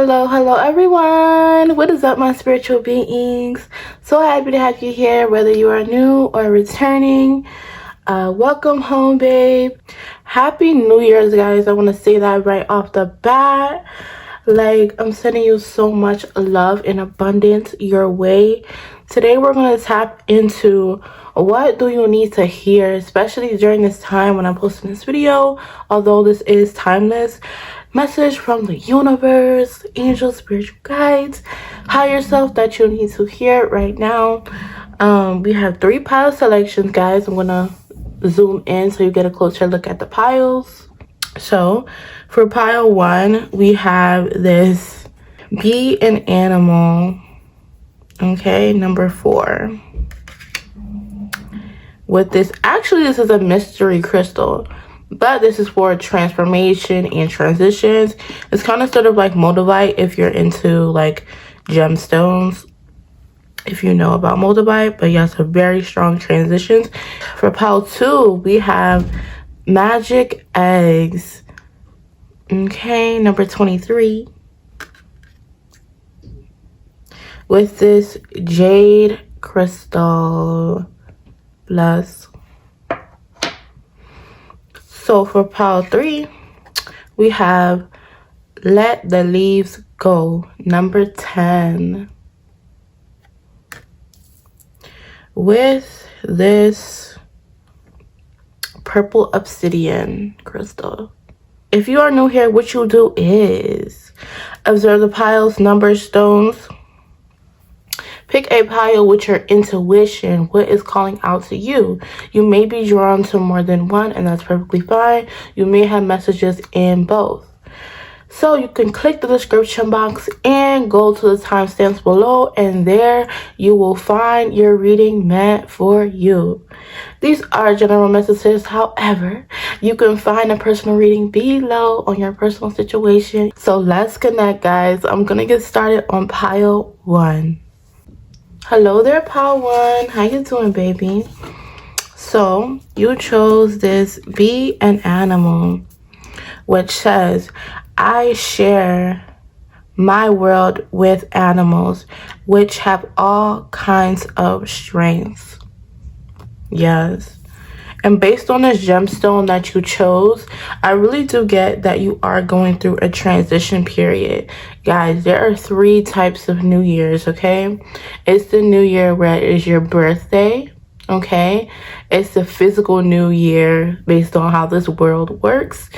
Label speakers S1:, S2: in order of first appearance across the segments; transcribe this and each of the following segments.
S1: Hello everyone. What is up, my spiritual beings? So happy to have you here, whether you are new or returning. Welcome home, babe. Happy New Year's, guys. I want to say that right off the bat. Like, I'm sending you so much love and abundance your way. Today we're going to tap into what do you need to hear, especially during this time when I'm posting this video. Although this is timeless, message from the universe, angels, spiritual guides, higher self that you need to hear right now. We have 3 pile selections, guys. I'm gonna zoom in so you get a closer look at the piles. So for pile 1, we have this be an animal. Okay, number 4. With this, actually this is a mystery crystal, but this is for transformation and transitions. It's kind of sort of like moldavite if you're into like gemstones, if you know about moldavite. But yes, a very strong transitions. For pile 2, we have magic eggs. Okay, number 23. With this jade crystal plus. So for pile 3, we have let the leaves go, number 10. With this purple obsidian crystal. If you are new here, what you do is observe the piles, number stones. Pick a pile with your intuition. What is calling out to you? You may be drawn to more than one, and that's perfectly fine. You may have messages in both. So you can click the description box and go to the timestamps below, and there you will find your reading meant for you. These are general messages. However, you can find a personal reading below on your personal situation. So let's connect, guys. I'm gonna get started on pile 1. Hello there, pile 1. How you doing, baby? So you chose this be an animal, which says, I share my world with animals which have all kinds of strengths. Yes. And based on this gemstone that you chose, I really do get that you are going through a transition period. Guys, there are 3 types of New Year's, okay? It's the New Year where it is your birthday, okay? It's the physical New Year based on how this world works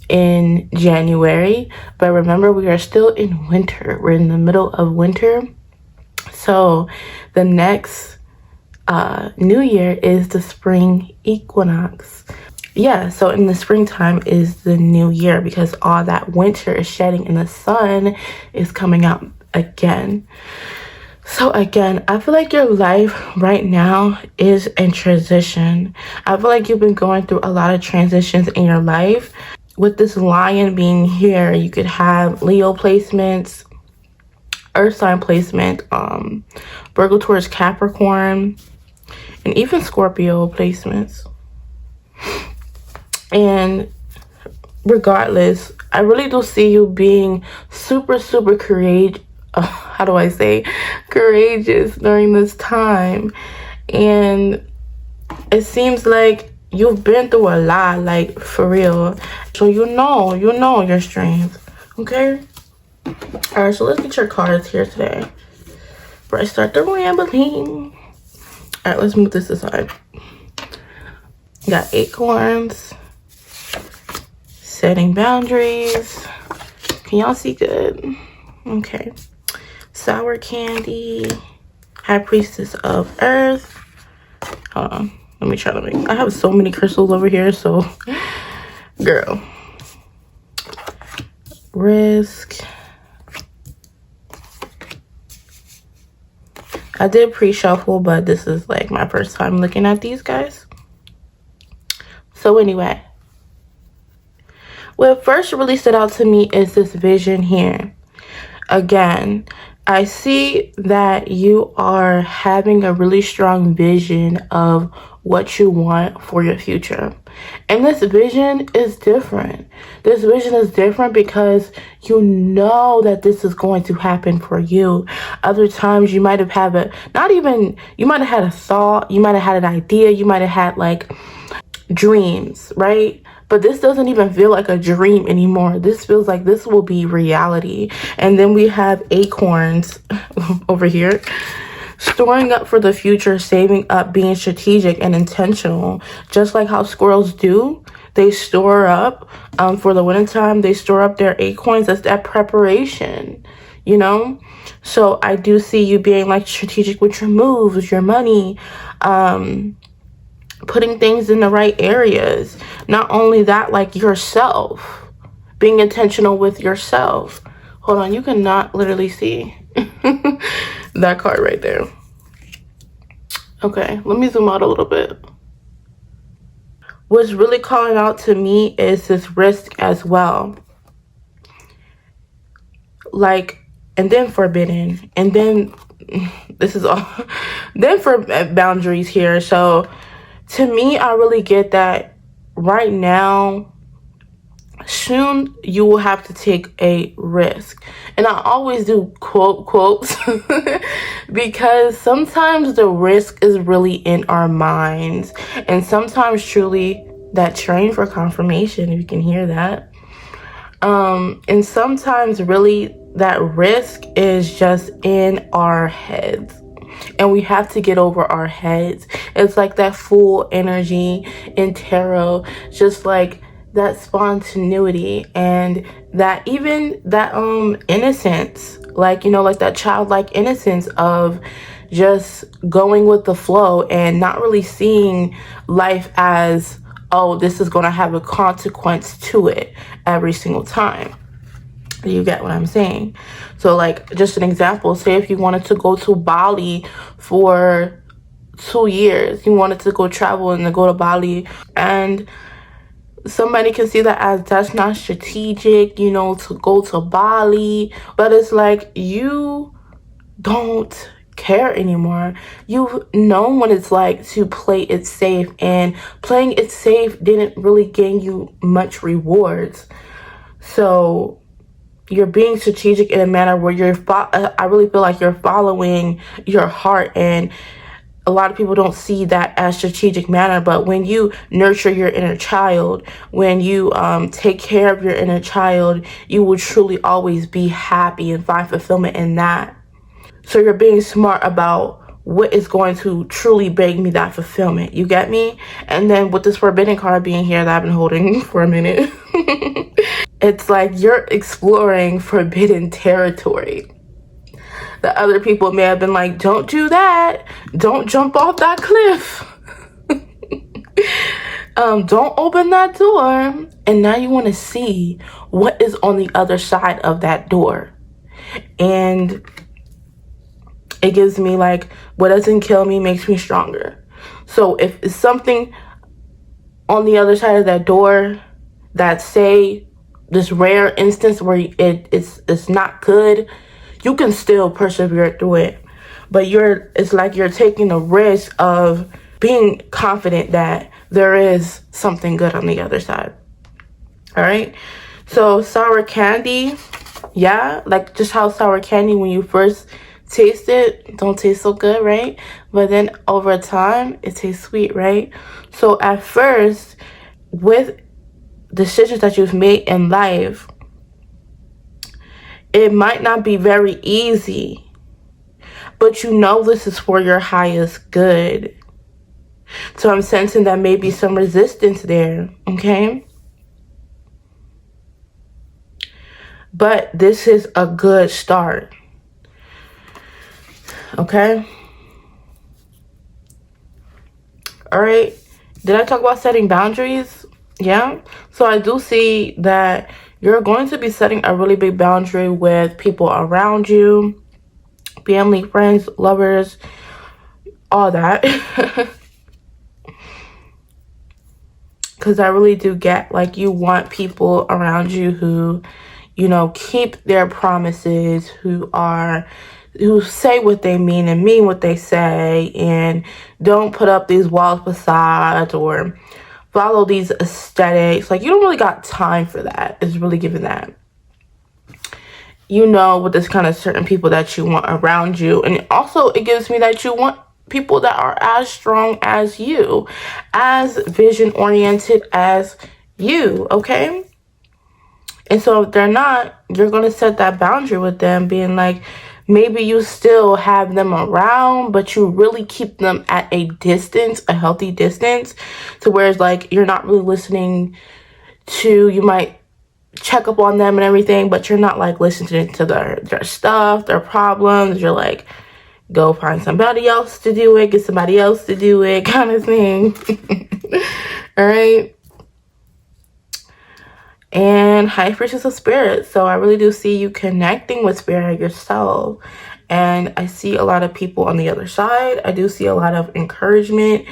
S1: in January. But remember, we are still in winter. We're in the middle of winter. So the next New Year is the spring equinox. Yeah, so in the springtime is the new year because all that winter is shedding and the sun is coming out again. So again, I feel like your life right now is in transition. I feel like you've been going through a lot of transitions in your life. With this lion being here, you could have Leo placements, earth sign placement, Virgo, Taurus, Capricorn, and even Scorpio placements. And regardless, I really do see you being super courageous. How do I say? Courageous during this time. And it seems like you've been through a lot, like for real. So you know your strength. Okay? Alright, so let's get your cards here today. Before I start the rambling. Alright, let's move this aside. Got acorns. Setting boundaries. Can y'all see good? Okay. Sour candy. High priestess of earth. Hold on. Let me try to make. I have so many crystals over here, so girl. Risk. I did pre-shuffle, but this is like my first time looking at these, guys. So anyway, what first really stood out to me is this vision here. Again, I see that you are having a really strong vision of what you want for your future. And this vision is different. This vision is different because you know that this is going to happen for you. Other times you might have had you might have had a thought, you might have had an idea, you might have had like dreams, right? But this doesn't even feel like a dream anymore. This feels like this will be reality. And then we have acorns over here. Storing up for the future, saving up, being strategic and intentional. Just like how squirrels do. They store up for the wintertime. They store up their acorns. That's that preparation, you know? So I do see you being like strategic with your moves, your money, putting things in the right areas. Not only that, like yourself, being intentional with yourself. Hold on, you cannot literally see that card right there. Okay, let me zoom out a little bit. What's really calling out to me is this risk as well. Like, and then forbidden, and then this is all then for boundaries here. So to me, I really get that right now, soon you will have to take a risk. And I always do quotes because sometimes the risk is really in our minds. And sometimes truly that train for confirmation, if you can hear that. And sometimes really that risk is just in our heads. And we have to get over our heads. It's like that full energy in tarot, just like that spontaneity and that even that innocence, like, you know, like that childlike innocence of just going with the flow and not really seeing life as, oh, this is going to have a consequence to it every single time. You get what I'm saying? So like, just an example, say if you wanted to go to Bali for 2 years, you wanted to go travel and go to Bali, and somebody can see that as that's not strategic, you know, to go to Bali. But it's like, you don't care anymore. You've known what it's like to play it safe, and playing it safe didn't really gain you much rewards. So you're being strategic in a manner where I really feel like you're following your heart, and a lot of people don't see that as strategic manner. But when you nurture your inner child, when you take care of your inner child, you will truly always be happy and find fulfillment in that. So you're being smart about what is going to truly bring me that fulfillment. You get me? And then with this forbidden card being here that I've been holding for a minute, it's like you're exploring forbidden territory. The other people may have been like, don't do that. Don't jump off that cliff. Don't open that door. And now you want to see what is on the other side of that door. And it gives me like, what doesn't kill me makes me stronger. So if it's something on the other side of that door that, say, this rare instance where it's not good, you can still persevere through it. But it's like you're taking a risk of being confident that there is something good on the other side. All right. So sour candy, yeah, like just how sour candy, when you first taste it, don't taste so good, right? But then over time, it tastes sweet, right? So at first, with decisions that you've made in life, it might not be very easy, but you know this is for your highest good. So I'm sensing that may be some resistance there, okay? But this is a good start, okay? All right. Did I talk about setting boundaries? Yeah. So I do see that you're going to be setting a really big boundary with people around you, family, friends, lovers, all that. Because I really do get, like, you want people around you who, you know, keep their promises, who are who say what they mean and mean what they say, and don't put up these walls facades or follow these aesthetics. Like, you don't really got time for that. It's really giving that. You know, with this kind of certain people that you want around you. And also it gives me that you want people that are as strong as you, as vision oriented as you, okay? And so if they're not, you're going to set that boundary with them, being like, maybe you still have them around, but you really keep them at a distance, a healthy distance, to where it's like you're not really listening to, you might check up on them and everything, but you're not like listening to their stuff, their problems. You're like, go find somebody else to do it, get somebody else to do it, kind of thing. All right. And high frequencies of spirit. So I really do see you connecting with spirit yourself. And I see a lot of people on the other side. I do see a lot of encouragement.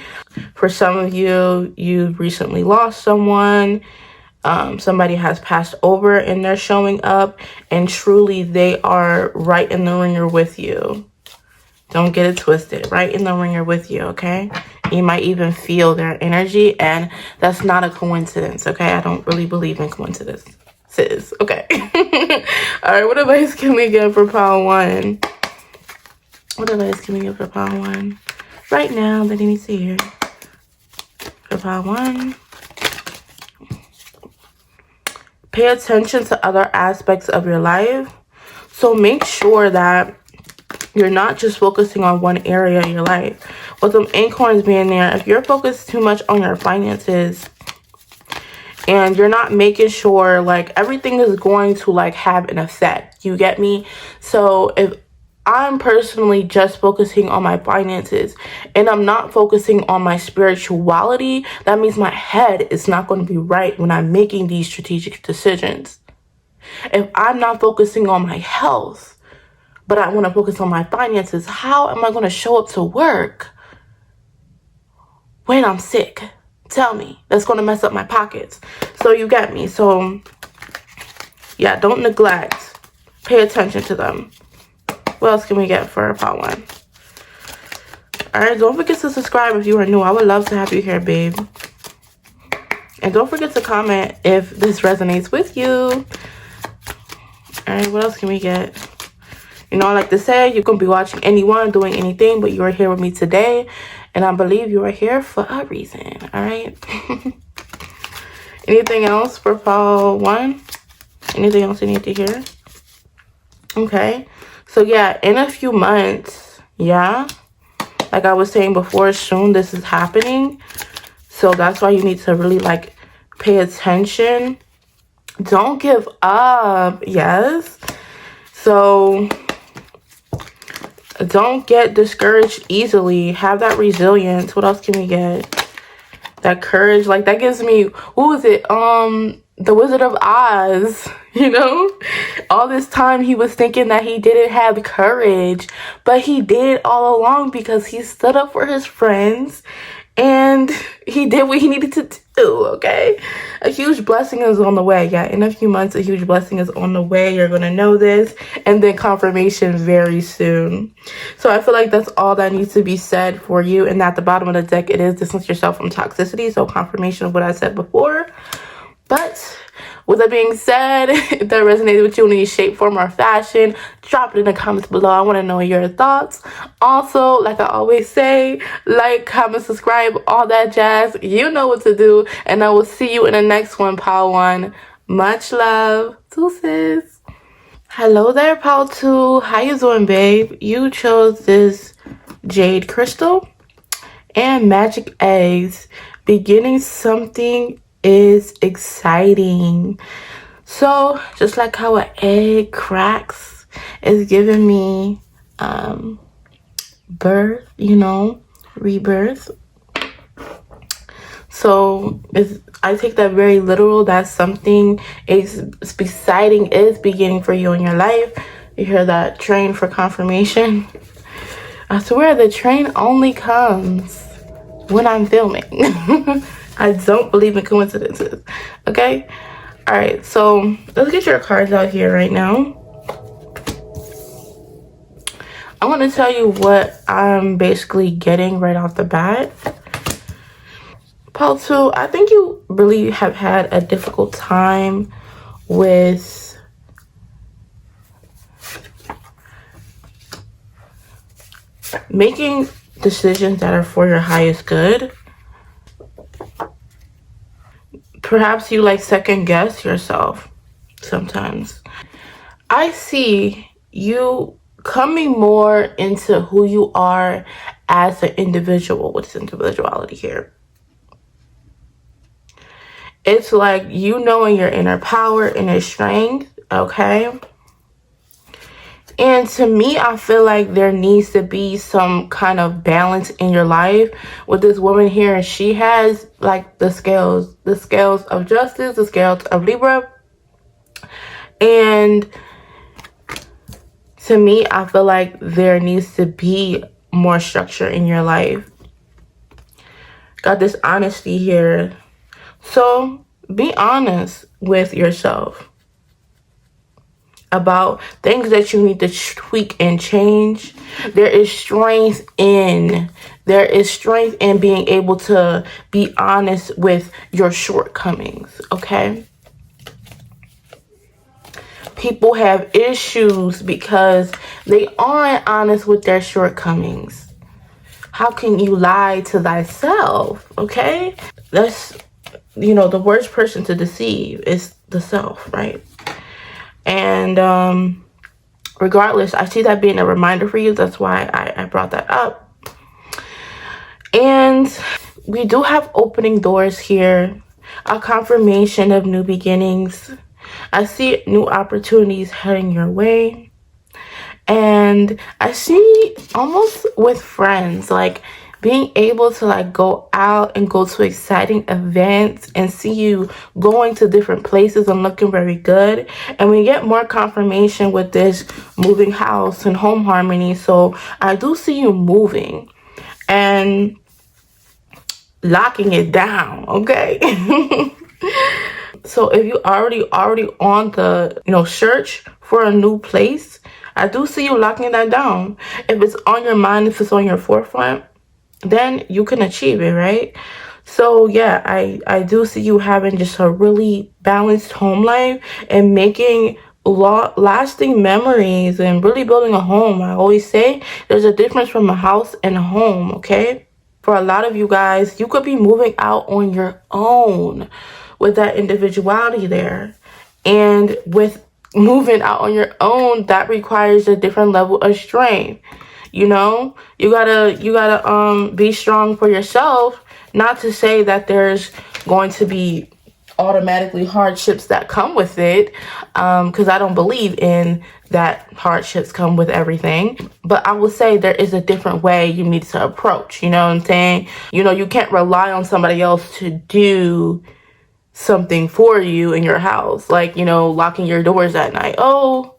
S1: For some of you, you've recently lost someone. Somebody has passed over and they're showing up. And truly, they are right in the ringer with you. Don't get it twisted. Right in the ringer with you, okay? You might even feel their energy, and that's not a coincidence, okay? I don't really believe in coincidences, okay? All right, what advice can we get for pile 1? What advice can we get for pile 1? Right now, that needs to hear. For pile 1. Pay attention to other aspects of your life. So make sure that you're not just focusing on one area of your life. With them acorns being there, if you're focused too much on your finances and you're not making sure like everything is going to like have an effect, you get me? So if I'm personally just focusing on my finances and I'm not focusing on my spirituality, that means my head is not going to be right when I'm making these strategic decisions. If I'm not focusing on my health, but I want to focus on my finances, how am I going to show up to work when I'm sick? Tell me. That's going to mess up my pockets. So you get me. So yeah, don't neglect. Pay attention to them. What else can we get for part 1? All right, don't forget to subscribe if you are new. I would love to have you here, babe. And don't forget to comment if this resonates with you. All right, what else can we get? You know, I like to say, you can be watching anyone, doing anything, but you are here with me today. And I believe you are here for a reason. All right. Anything else for pile 1? Anything else you need to hear? Okay. So yeah, in a few months, yeah, like I was saying before, soon this is happening. So that's why you need to really like pay attention. Don't give up. Yes. So don't get discouraged easily. Have that resilience. What else can we get? That courage. Like that gives me, what was it? The Wizard of Oz, you know? All this time he was thinking that he didn't have courage, but he did all along because he stood up for his friends and he did what he needed to do, okay? A huge blessing is on the way. Yeah, in a few months, a huge blessing is on the way. You're going to know this. And then confirmation very soon. So I feel like that's all that needs to be said for you. And at the bottom of the deck, it is distance yourself from toxicity. So confirmation of what I said before. But with that being said, if that resonated with you in any shape, form, or fashion, drop it in the comments below. I want to know your thoughts. Also, like I always say, like, comment, subscribe, all that jazz. You know what to do. And I will see you in the next one, pile 1. Much love. Deuces. Hello there, pile 2. How you doing, babe? You chose this jade crystal and magic eggs. Beginning something is exciting. So just like how an egg cracks, is giving me birth, you know, rebirth. So I take that very literal, that something is exciting is beginning for you in your life. You hear that train for confirmation. I swear the train only comes when I'm filming. I don't believe in coincidences. Okay? Alright, so let's get your cards out here right now. I'm going to tell you what I'm basically getting right off the bat. Pile 2, I think you really have had a difficult time with making decisions that are for your highest good. Perhaps you like second guess yourself sometimes. I see you coming more into who you are as an individual with this individuality here. It's like you knowing your inner power, inner strength, okay? And to me, I feel like there needs to be some kind of balance in your life with this woman here. She has like the scales of justice, the scales of Libra. And to me, I feel like there needs to be more structure in your life. Got this honesty here. So be honest with yourself about things that you need to tweak and change. There is strength in being able to be honest with your shortcomings, okay? People have issues because they aren't honest with their shortcomings. How can you lie to thyself, okay? That's, the worst person to deceive is the self, right? And regardless, I see that being a reminder for you. That's why I brought that up. And we do have opening doors here, a confirmation of new beginnings. I see new opportunities heading your way. And I see almost with friends, like being able to like go out and go to exciting events and see you going to different places and looking very good. And we get more confirmation with this moving house and home harmony. So I do see you moving and locking it down, okay? So if you already on the search for a new place, I do see you locking that down. If it's on your mind, if it's on your forefront, then you can achieve it, right? So yeah, I do see you having just a really balanced home life and making lasting memories and really building a home. I always say there's a difference from a house and a home, okay? For a lot of you guys, you could be moving out on your own with that individuality there. And with moving out on your own, that requires a different level of strength. You gotta be strong for yourself. Not to say that there's going to be automatically hardships that come with it, because I don't believe in that hardships come with everything. But I will say there is a different way you need to approach, you know what I'm saying? You can't rely on somebody else to do something for you in your house, like locking your doors at night. Oh,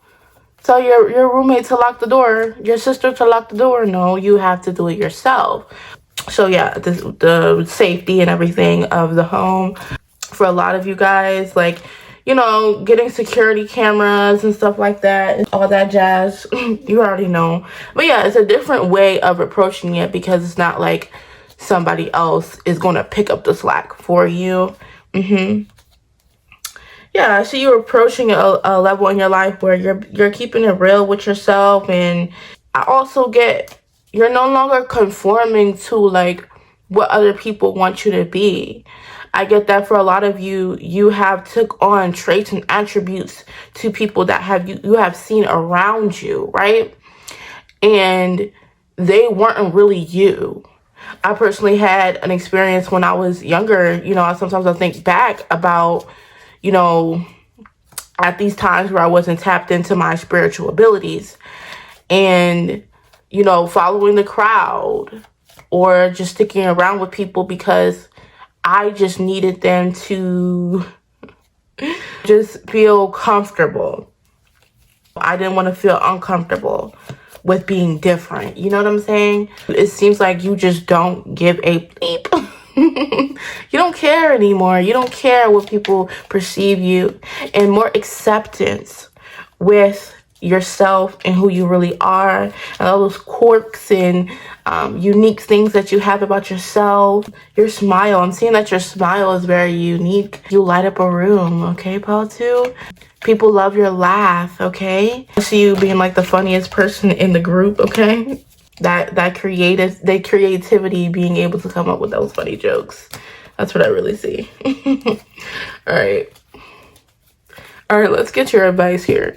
S1: tell your roommate to lock the door, your sister to lock the door. No, you have to do it yourself. So yeah, the safety and everything of the home for a lot of you guys, like getting security cameras and stuff like that, all that jazz. You already know. But yeah, it's a different way of approaching it because it's not like somebody else is going to pick up the slack for you. Yeah, I see you approaching a level in your life where you're keeping it real with yourself. And I also get you're no longer conforming to like what other people want you to be. I get that for a lot of you, you have took on traits and attributes to people that you have seen around you, right? And they weren't really you. I personally had an experience when I was younger. Sometimes I think back about, at these times where I wasn't tapped into my spiritual abilities and, following the crowd or just sticking around with people because I just needed them to just feel comfortable. I didn't want to feel uncomfortable with being different. You know what I'm saying? It seems like you just don't give a bleep. You don't care anymore. You don't care what people perceive you. And more acceptance with yourself and who you really are, and all those quirks and unique things that you have about yourself. Your smile, I'm seeing that your smile is very unique. You light up a room, okay, Paul 2? People love your laugh, okay? I see you being like the funniest person in the group, okay? That creativity, being able to come up with those funny jokes. That's what I really see. All right, let's get your advice here.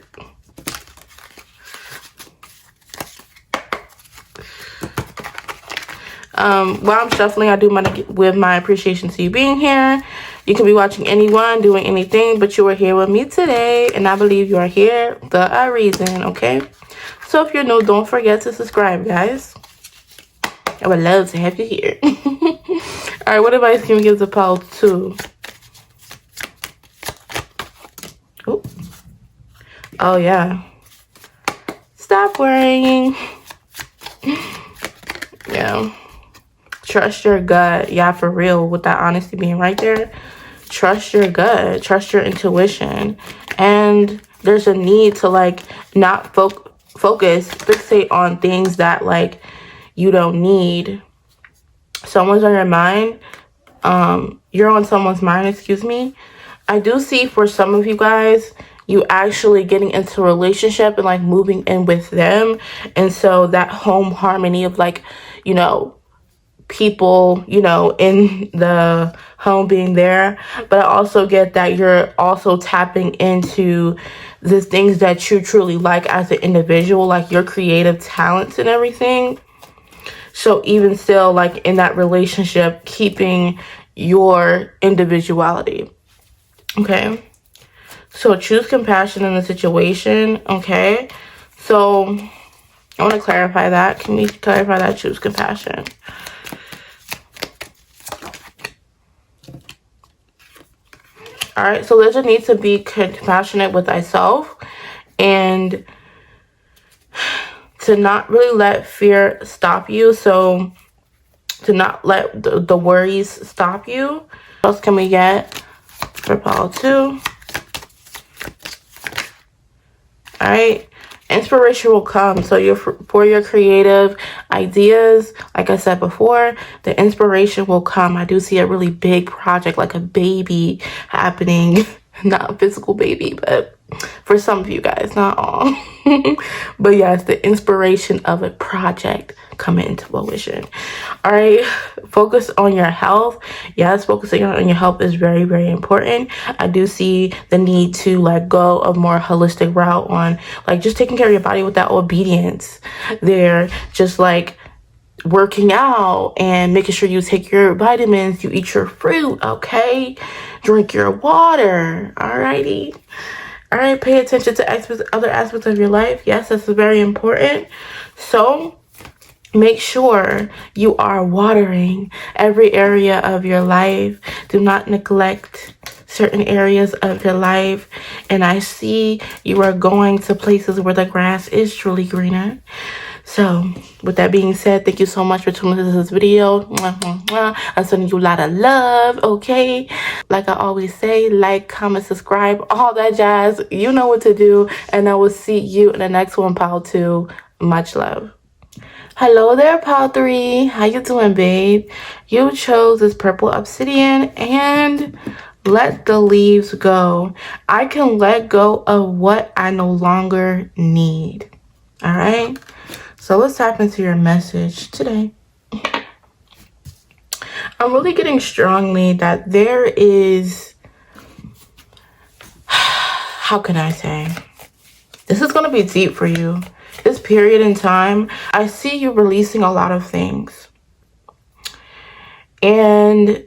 S1: While I'm shuffling, I do want to with my appreciation to you being here. You can be watching anyone, doing anything, but you are here with me today, and I believe you are here for a reason, okay? So if you're new, don't forget to subscribe, guys. I would love to have you here. All right, what advice can we give to Paul 2? Oh, yeah. Stop worrying. Yeah. Trust your gut. Yeah, for real, with that honesty being right there. Trust your gut. Trust your intuition. And there's a need to, like, not fixate on things that, like, you don't need. Someone's on your mind. You're on someone's mind, excuse me. I do see for some of you guys, you actually getting into a relationship and, like, moving in with them. And so that home harmony of, like, you know, people, you know, in the home being there. But I also get that you're also tapping into the things that you truly like as an individual, like your creative talents and everything. So even still, like, in that relationship, keeping your individuality. Okay. So choose compassion in the situation. Okay. So I want to clarify that. Can we clarify that? Choose compassion. All right, so there's a need to be compassionate with thyself and to not really let fear stop you. So to not let the worries stop you. What else can we get for Paul 2? All right. Inspiration will come. So for your creative ideas, like I said before, the inspiration will come. I do see a really big project, like a baby happening. Not a physical baby, but for some of you guys, not all. But yes, the inspiration of a project coming into fruition. All right, focus on your health. Yes, focusing on your health is very, very important. I do see the need to let go of more holistic route on, like, just taking care of your body with that obedience there, just like working out and making sure you take your vitamins, you eat your fruit, okay? Drink your water, alrighty? All right, pay attention to other aspects of your life. Yes, that's very important. So make sure you are watering every area of your life. Do not neglect certain areas of your life. And I see you are going to places where the grass is truly greener. So with that being said, thank you so much for tuning into this video. I'm sending you a lot of love, okay? Like I always say, like, comment, subscribe, all that jazz. You know what to do. And I will see you in the next one, Pile 2. Much love. Hello there, Pile 3. How you doing, babe? You chose this purple obsidian and let the leaves go. I can let go of what I no longer need. All right? So let's tap into your message today. I'm really getting strongly that there is, how can I say? This is going to be deep for you. This period in time, I see you releasing a lot of things. And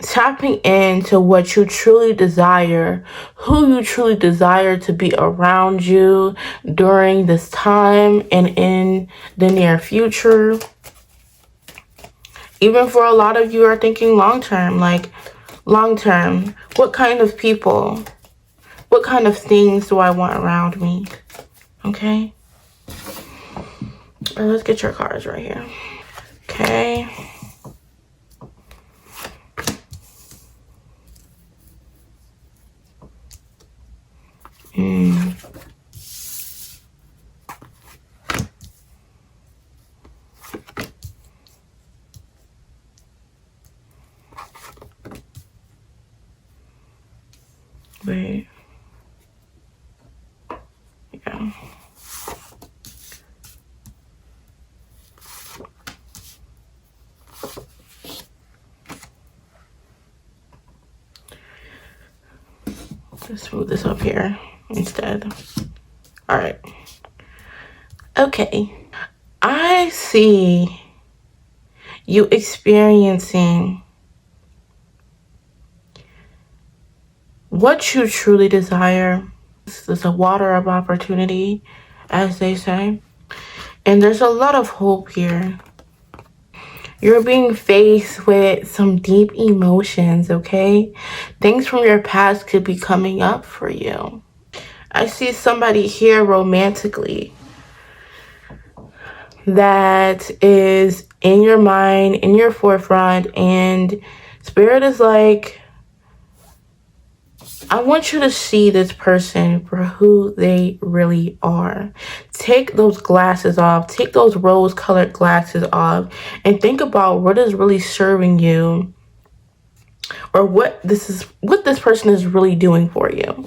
S1: tapping into what you truly desire, who you truly desire to be around you during this time and in the near future. Even for a lot of you are thinking long-term, like long-term, what kind of people, what kind of things do I want around me? Okay. Let's get your cards right here. Okay. Wait. Yeah. Let's move this up here instead. All right. Okay. I see you experiencing what you truly desire. This is a water of opportunity, as they say. And there's a lot of hope here. You're being faced with some deep emotions, okay? Things from your past could be coming up for you. I see somebody here romantically that is in your mind, in your forefront, and Spirit is like, I want you to see this person for who they really are. Take those glasses off, take those rose-colored glasses off, and think about what is really serving you, or what this person is really doing for you.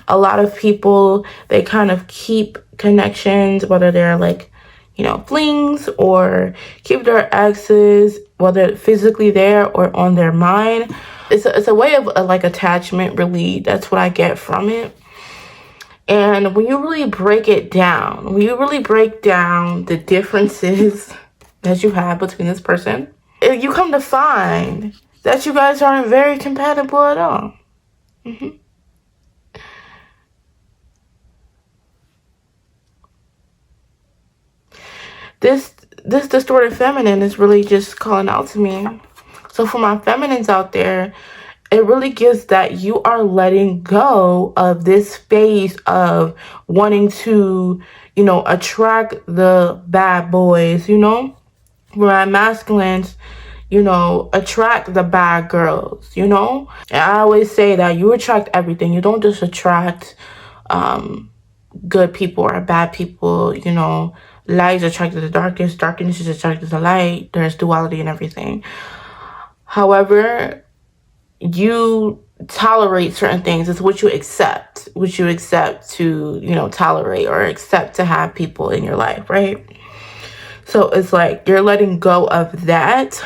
S1: A lot of people, they kind of keep connections, whether they're like, you know, flings, or keep their exes, whether physically there or on their mind. It's a way of like attachment, really. That's what I get from it. And when you really break it down, when you really break down the differences that you have between this person, you come to find that you guys aren't very compatible at all. Mm-hmm. This distorted feminine is really just calling out to me. So for my feminines out there, it really gives that you are letting go of this phase of wanting to, you know, attract the bad boys, you know, where masculines, you know, attract the bad girls, you know. And I always say that you attract everything. You don't just attract good people or bad people, you know. Light is attracted to darkness, darkness is attracted to light. There's duality and everything. However, you tolerate certain things. It's what you accept to, you know, tolerate or accept to have people in your life, right? So it's like you're letting go of that.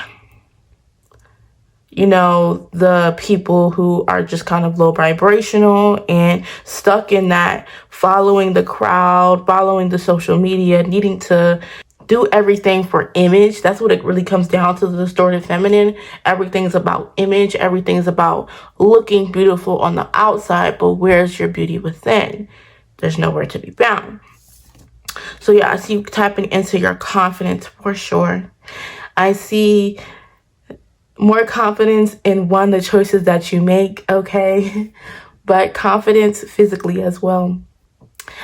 S1: You know, the people who are just kind of low vibrational and stuck in that, following the crowd, following the social media, needing to do everything for image. That's what it really comes down to, the distorted feminine. Everything's about image. Everything's about looking beautiful on the outside, but where's your beauty within? There's nowhere to be found. So yeah, I see you tapping into your confidence for sure. I see more confidence in the choices that you make, okay? But confidence physically as well.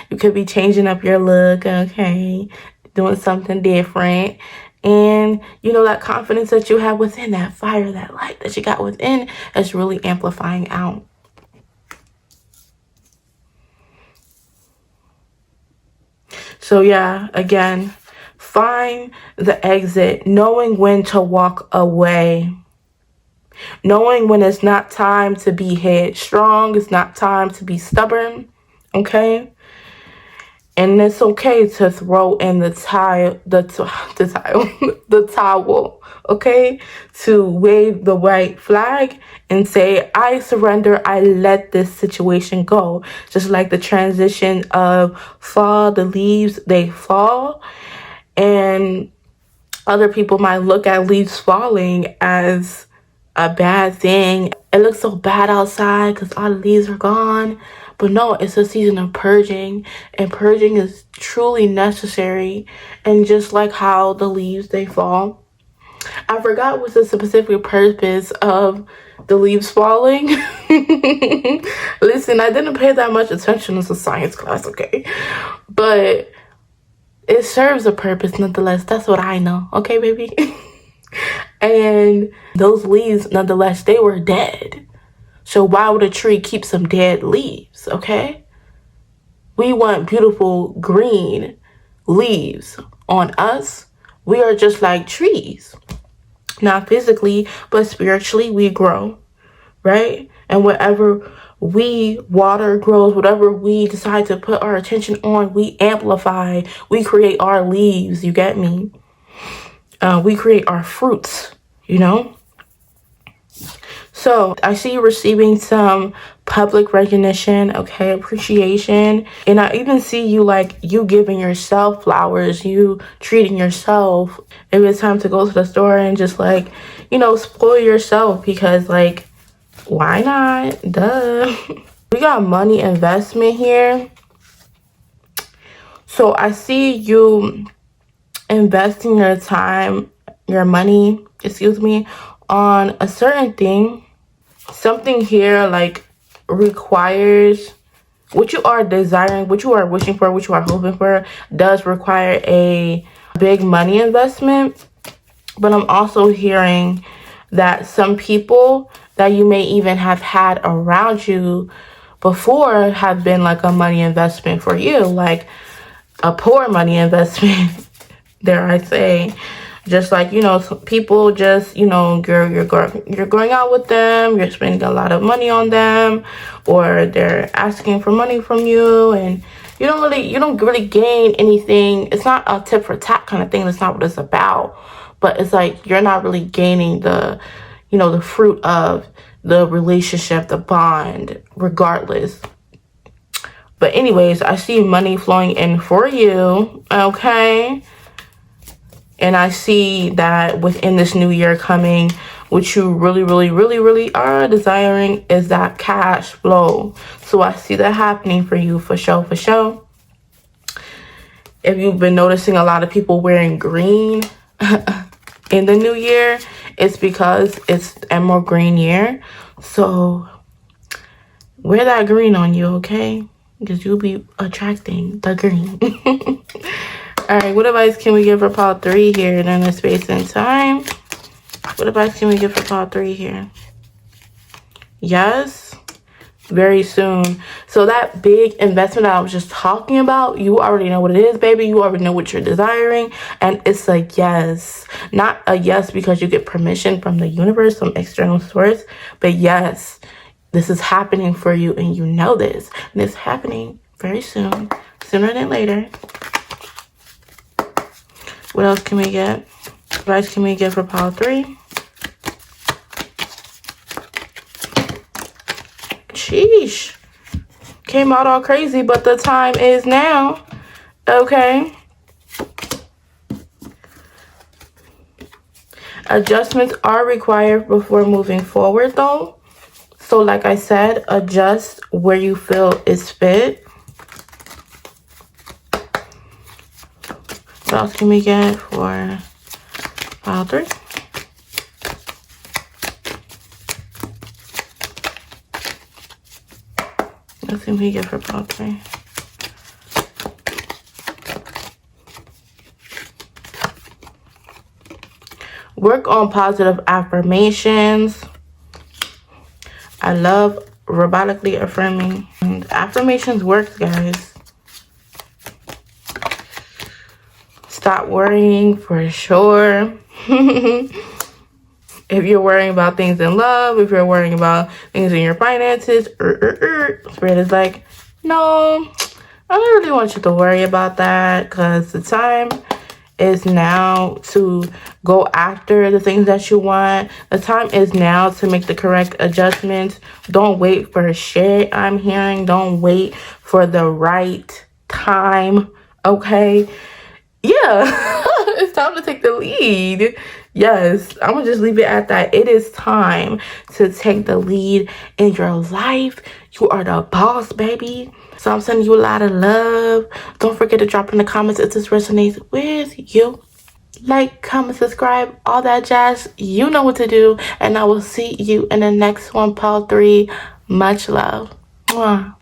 S1: You could be changing up your look, okay? Doing something different. And, you know, that confidence that you have within, that fire, that light that you got within, is really amplifying out. So yeah, again, find the exit, knowing when to walk away. Knowing when it's not time to be headstrong, it's not time to be stubborn, okay? And it's okay to throw in the towel, okay? To wave the white flag and say, I surrender, I let this situation go. Just like the transition of fall, the leaves, they fall. And other people might look at leaves falling as a bad thing. It looks so bad outside because all the leaves are gone. But no, it's a season of purging, and purging is truly necessary. And just like how the leaves, they fall. I forgot what's the specific purpose of the leaves falling. Listen, I didn't pay that much attention in science class, okay? But it serves a purpose nonetheless. That's what I know, okay, baby? And those leaves, nonetheless, they were dead. So why would a tree keep some dead leaves, okay? We want beautiful green leaves on us. We are just like trees. Not physically, but spiritually we grow, right? And whatever we water grows. Whatever we decide to put our attention on, we amplify. We create our leaves. You get me? We create our fruits, you know? So I see you receiving some public recognition, okay, appreciation. And I even see you like you giving yourself flowers, you treating yourself. Maybe it's time to go to the store and just like, you know, spoil yourself, because like, why not? Duh. We got money investment here. So I see you investing your time, your money, excuse me, on a certain thing. Something here like requires what you are desiring, what you are wishing for, what you are hoping for, does require a big money investment. But I'm also hearing that some people that you may even have had around you before have been like a money investment for you, like a poor money investment, dare I say. Just like, you know, people just, you know, you're going out with them, you're spending a lot of money on them, or they're asking for money from you, and you don't really gain anything. It's not a tit for tat kind of thing. That's not what it's about. But it's like you're not really gaining the, you know, the fruit of the relationship, the bond, regardless. But anyways, I see money flowing in for you, okay? And I see that within this new year coming, what you really are desiring is that cash flow. So I see that happening for you for sure, for sure. If you've been noticing a lot of people wearing green in the new year, it's because it's a emerald green year. So wear that green on you, okay? Because you'll be attracting the green. All right, what advice can we give for pile 3 here in the space and time? What advice can we give for pile 3 here? Yes, very soon. So that big investment that I was just talking about, you already know what it is, baby. You already know what you're desiring. And it's a yes. Not a yes because you get permission from the universe, some external source. But yes, this is happening for you and you know this. And it's happening very soon, sooner than later. What else can we get? What advice can we get for pile 3? Sheesh. Came out all crazy, but the time is now. Okay. Adjustments are required before moving forward, though. So like I said, adjust where you feel is fit. What else can we get for pile 3? What can we get for pile 3? Work on positive affirmations. I love robotically affirming. And affirmations work, guys. Stop worrying for sure. If you're worrying about things in love, if you're worrying about things in your finances, Spirit is like, no, I don't really want you to worry about that, because the time is now to go after the things that you want. The time is now to make the correct adjustments. Don't wait for shit, I'm hearing. Don't wait for the right time, okay? Yeah, it's time to take the lead. Yes, I'm gonna just leave it at that. It is time to take the lead in your life. You are the boss, baby. So I'm sending you a lot of love. Don't forget to drop in the comments if this resonates with you. Like, comment, subscribe, all that jazz. You know what to do. And I will see you in the next one, pile 3. Much love. Mwah.